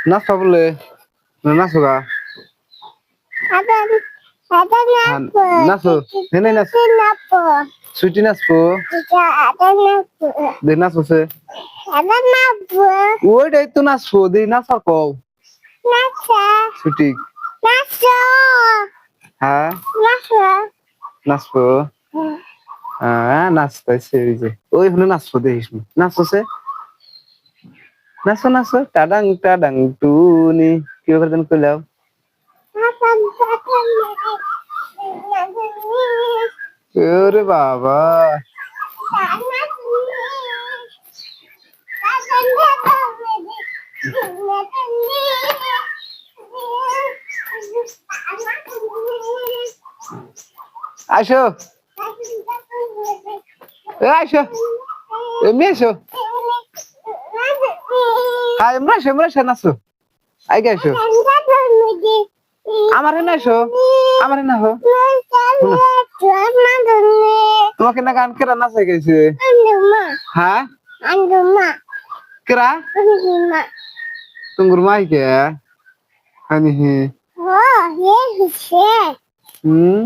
নাচবা বলে নাচো গা নাচো হেনে নাচ সুইটি নাচবো দে নাচছে ওইটাই তো নাচবো দে নাচার কও সুইটি হ্যাঁ নাচবো হ্যাঁ নাচতেছে ওই যে ওই হলো নাচবো দেখিস নাচছে নাচো নাচো টাডাং টাডাং টুনি কি ব্যাপার যেন কইলাও ওরে বাবা আসো আসো এমনি আসো হ্যাঁ এমরা আসো নাচো আগে আসো আমার না আসো আমার না হো তোমাকে না গান কেরা নাচা গেছে হ্যাঁ কেরা তোমার মাই কে হানি হে হুম